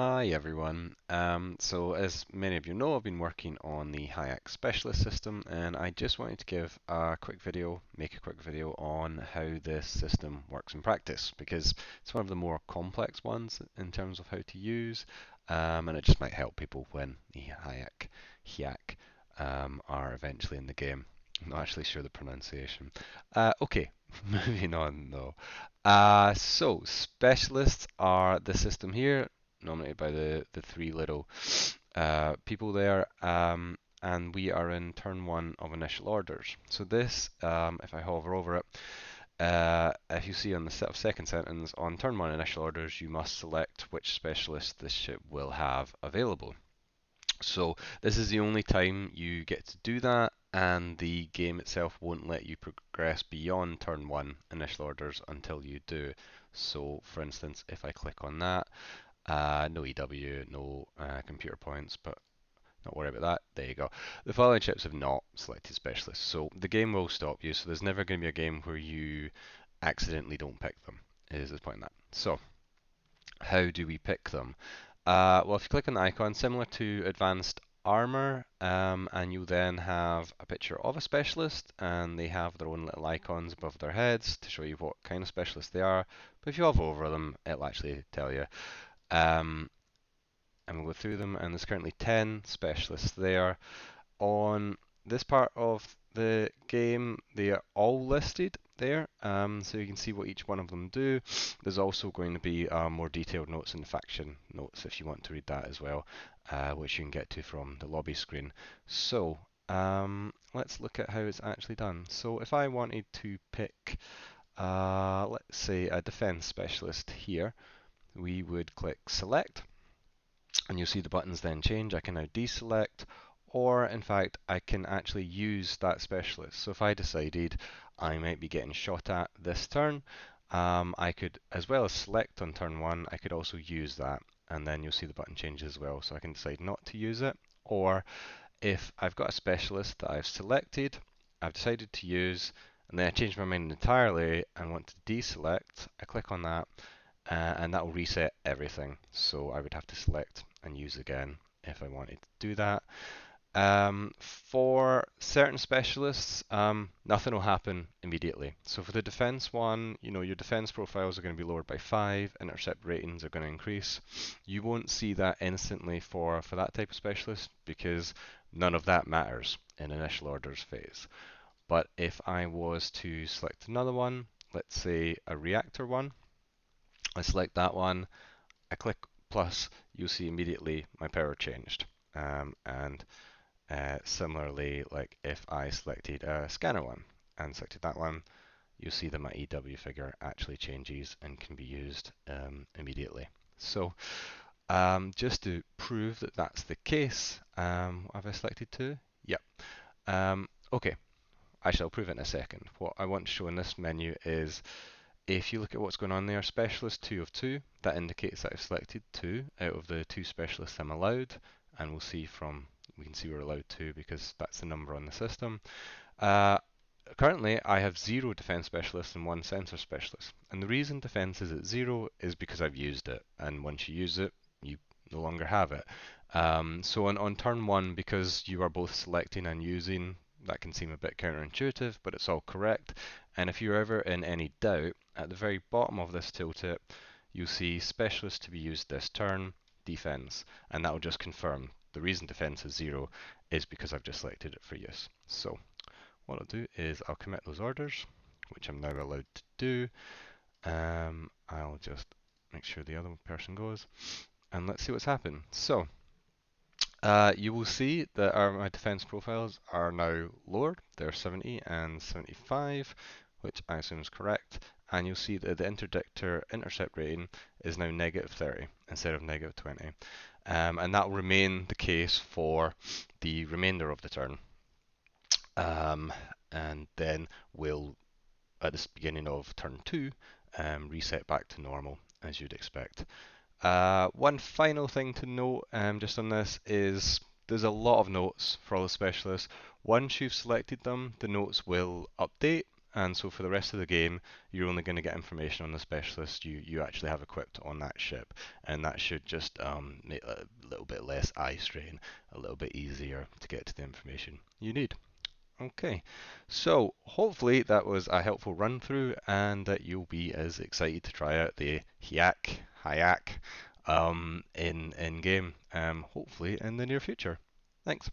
Hi everyone. So as many of you know, I've been working on the Hyach Specialist system, and I just wanted to give a quick video, make a quick video on how this system works in practice, because it's one of the more complex ones in terms of how to use, and it just might help people when the Hyach are eventually in the game. I'm not actually sure the pronunciation. Okay, moving on though. So specialists are the system here, nominated by the three little people there, and we are in turn one of initial orders. So this, if I hover over it, if you see on the second sentence, on turn one initial orders, you must select which specialist this ship will have available. So this is the only time you get to do that, and the game itself won't let you progress beyond turn one initial orders until you do. So for instance, if I click on that, no EW, no computer points, but not worry about that. There you go. The following ships have not selected specialists, so the game will stop you. So there's never going to be a game where you accidentally don't pick them, is the point of that. So how do we pick them? Well, if you click on the icon, similar to advanced armor, and you then have a picture of a specialist, and they have their own little icons above their heads to show you what kind of specialist they are. But if you hover over them, it'll actually tell you. Um, and we'll go through them, and there's currently 10 specialists there. On this part of the game, they are all listed there, so you can see what each one of them do. There's also going to be more detailed notes in the faction notes if you want to read that as well, which you can get to from the lobby screen. So let's look at how it's actually done. So if I wanted to pick, let's say, a defense specialist here, we would click select, and you'll see the buttons then change. I can now deselect, or in fact I can actually use that specialist. So if I decided I might be getting shot at this turn, I could, as well as select on turn one, I could also use that, and then you'll see the button change as well. So I can decide not to use it, or if I've got a specialist that I've selected, I've decided to use, and then I change my mind entirely and want to deselect, I click on that, and that will reset everything. So I would have to select and use again if I wanted to do that. For certain specialists, nothing will happen immediately. So for the defense one, your defense profiles are going to be lowered by 5, intercept ratings are going to increase. You won't see that instantly for that type of specialist because none of that matters in initial orders phase. But if I was to select another one, let's say a reactor one, I select that one, I click plus, you'll see immediately my power changed. And similarly, like if I selected a scanner one and selected that one, you'll see that my EW figure actually changes and can be used immediately. So just to prove that that's the case, have I selected two? Yep. Okay, I shall prove it in a second. What I want to show in this menu is if you look at what's going on there, specialist 2 of 2, that indicates that I've selected 2 out of the 2 specialists I'm allowed, and we can see we're allowed 2 because that's the number on the system. Uh, Currently, I have 0 defense specialists and 1 sensor specialist, and the reason defense is at 0 is because I've used it, and once you use it, you no longer have it. So on turn 1, because you are both selecting and using, that can seem a bit counterintuitive, but it's all correct. And if you're ever in any doubt, at the very bottom of this tooltip, you'll see specialist to be used this turn, defense, and that will just confirm the reason defense is 0 is because I've just selected it for use. So what I'll do is I'll commit those orders, which I'm now allowed to do. I'll just make sure the other person goes, and let's see what's happened. So you will see that my defense profiles are now lowered. They're 70 and 75, which I assume is correct. And you'll see that the interdictor intercept rating is now negative 30 instead of negative 20. And that will remain the case for the remainder of the turn. And then we'll, at the beginning of turn 2, reset back to normal as you'd expect. One final thing to note just on this is there's a lot of notes for all the specialists. Once you've selected them, the notes will update, and so for the rest of the game, you're only going to get information on the specialist you actually have equipped on that ship, and that should just make a little bit less eye strain, a little bit easier to get to the information you need. Okay, so hopefully that was a helpful run through and that you'll be as excited to try out the Hyach in game, hopefully in the near future. Thanks.